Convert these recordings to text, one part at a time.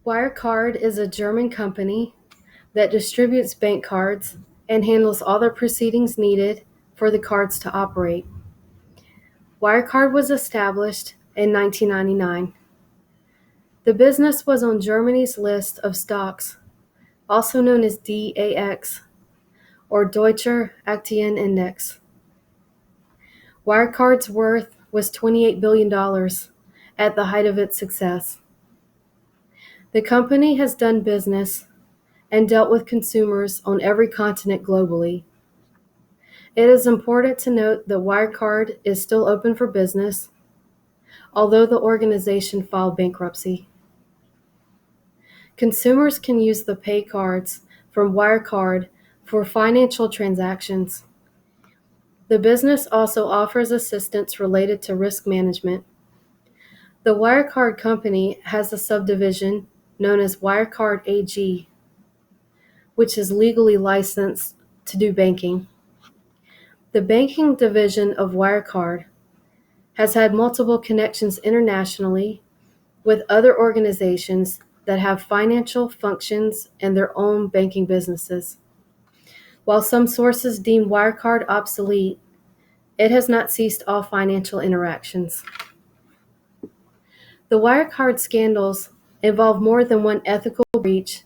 Wirecard is a German company that distributes bank cards and handles all the proceedings needed for the cards to operate. Wirecard was established in 1999. The business was on Germany's list of stocks, also known as DAX, or Deutscher Aktienindex. Wirecard's worth was $28 billion at the height of its success. The company has done business and dealt with consumers on every continent globally. It is important to note that Wirecard is still open for business, although the organization filed bankruptcy. Consumers can use the pay cards from Wirecard for financial transactions. The business also offers assistance related to risk management. The Wirecard company has a subdivision known as Wirecard AG, which is legally licensed to do banking. The banking division of Wirecard has had multiple connections internationally with other organizations that have financial functions and their own banking businesses. While some sources deem Wirecard obsolete, it has not ceased all financial interactions. The Wirecard scandals involve more than one ethical breach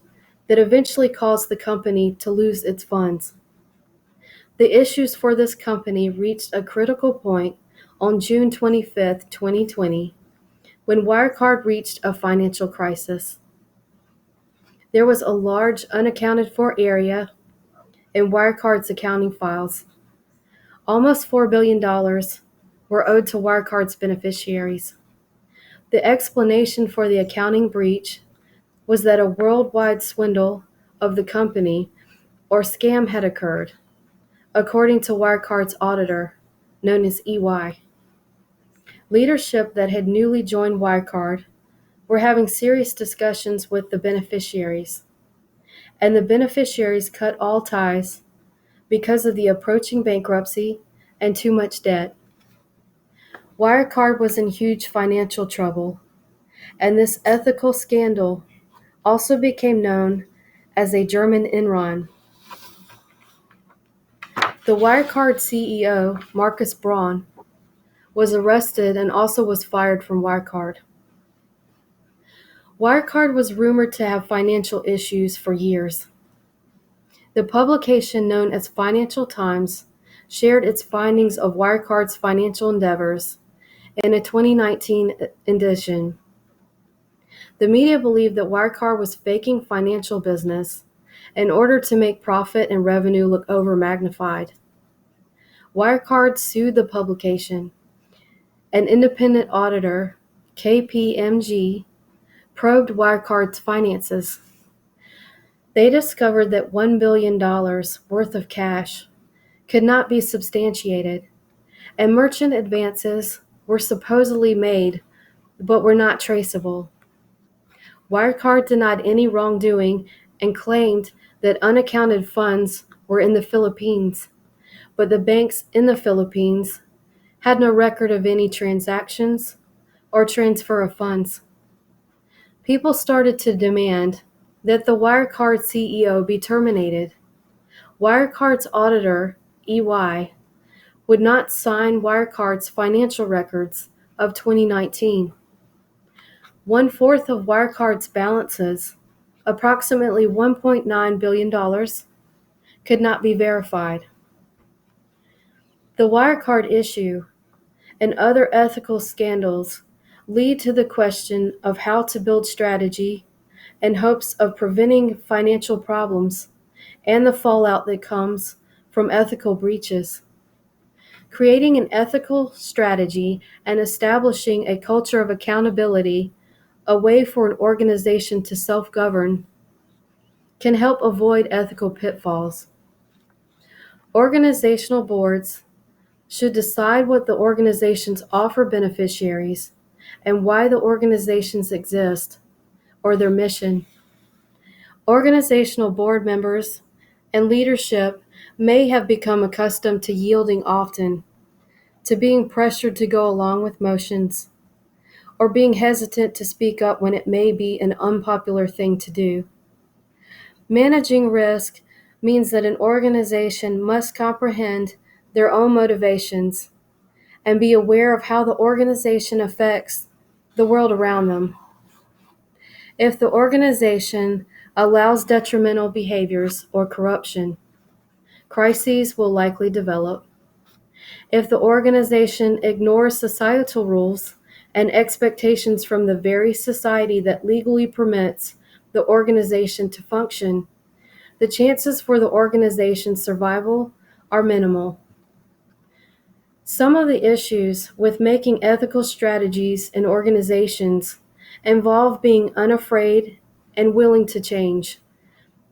that eventually caused the company to lose its funds. The issues for this company reached a critical point on June 25, 2020, when Wirecard reached a financial crisis. There was a large unaccounted for area in Wirecard's accounting files. Almost $4 billion were owed to Wirecard's beneficiaries. The explanation for the accounting breach was that a worldwide swindle of the company or scam had occurred, according to Wirecard's auditor, known as EY. Leadership that had newly joined Wirecard were having serious discussions with the beneficiaries, and the beneficiaries cut all ties because of the approaching bankruptcy and too much debt. Wirecard was in huge financial trouble, and this ethical scandal also became known as a German Enron. The Wirecard CEO, Markus Braun, was arrested and also was fired from Wirecard. Wirecard was rumored to have financial issues for years. The publication known as Financial Times shared its findings of Wirecard's financial endeavors in a 2019 edition. The media believed that Wirecard was faking financial business in order to make profit and revenue look over-magnified. Wirecard sued the publication. An independent auditor, KPMG, probed Wirecard's finances. They discovered that $1 billion worth of cash could not be substantiated, and merchant advances were supposedly made but were not traceable. Wirecard denied any wrongdoing and claimed that unaccounted funds were in the Philippines, but the banks in the Philippines had no record of any transactions or transfer of funds. People started to demand that the Wirecard CEO be terminated. Wirecard's auditor, EY, would not sign Wirecard's financial records of 2019. One-fourth of Wirecard's balances, approximately $1.9 billion, could not be verified. The Wirecard issue and other ethical scandals lead to the question of how to build strategy in hopes of preventing financial problems and the fallout that comes from ethical breaches. Creating an ethical strategy and establishing a culture of accountability, a way for an organization to self-govern, can help avoid ethical pitfalls. Organizational boards should decide what the organizations offer beneficiaries and why the organizations exist, or their mission. Organizational board members and leadership may have become accustomed to yielding often, to being pressured to go along with motions, or being hesitant to speak up when it may be an unpopular thing to do. Managing risk means that an organization must comprehend their own motivations and be aware of how the organization affects the world around them. If the organization allows detrimental behaviors or corruption, crises will likely develop. If the organization ignores societal rules and expectations from the very society that legally permits the organization to function, the chances for the organization's survival are minimal. Some of the issues with making ethical strategies in organizations involve being unafraid and willing to change,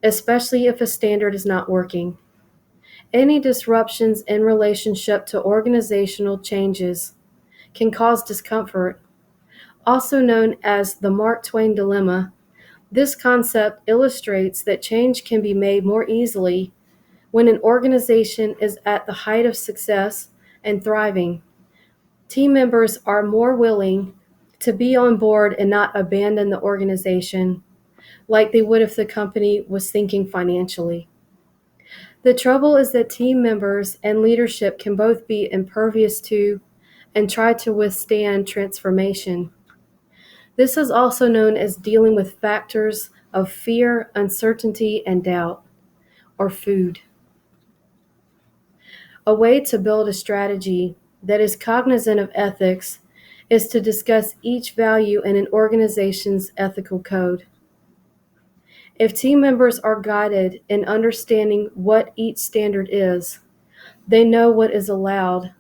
especially if a standard is not working. Any disruptions in relationship to organizational changes can cause discomfort. Also known as the Mark Twain dilemma, this concept illustrates that change can be made more easily when an organization is at the height of success and thriving. Team members are more willing to be on board and not abandon the organization like they would if the company was sinking financially. The trouble is that team members and leadership can both be impervious to and try to withstand transformation. This is also known as dealing with factors of fear, uncertainty, and doubt, or food. A way to build a strategy that is cognizant of ethics is to discuss each value in an organization's ethical code. If team members are guided in understanding what each standard is, they know what is allowed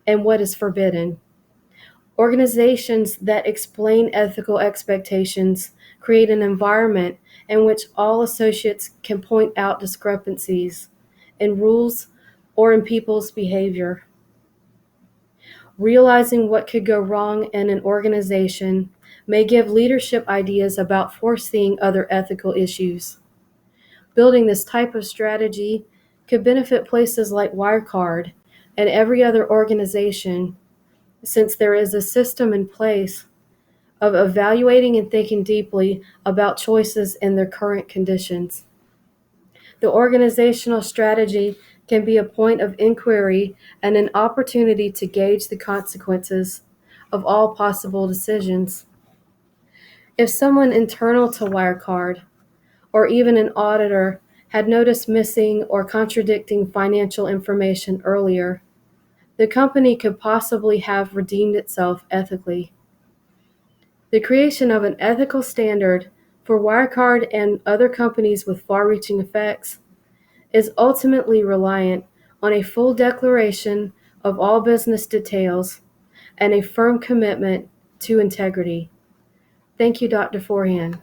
and what is forbidden. Organizations that explain ethical expectations create an environment in which all associates can point out discrepancies in rules or in people's behavior. Realizing what could go wrong in an organization may give leadership ideas about foreseeing other ethical issues. Building this type of strategy could benefit places like Wirecard and every other organization, since there is a system in place of evaluating and thinking deeply about choices in their current conditions. The organizational strategy can be a point of inquiry and an opportunity to gauge the consequences of all possible decisions. If someone internal to Wirecard, or even an auditor, had noticed missing or contradicting financial information earlier, the company could possibly have redeemed itself ethically. The creation of an ethical standard for Wirecard and other companies with far-reaching effects is ultimately reliant on a full declaration of all business details and a firm commitment to integrity. Thank you, Dr. Forehand.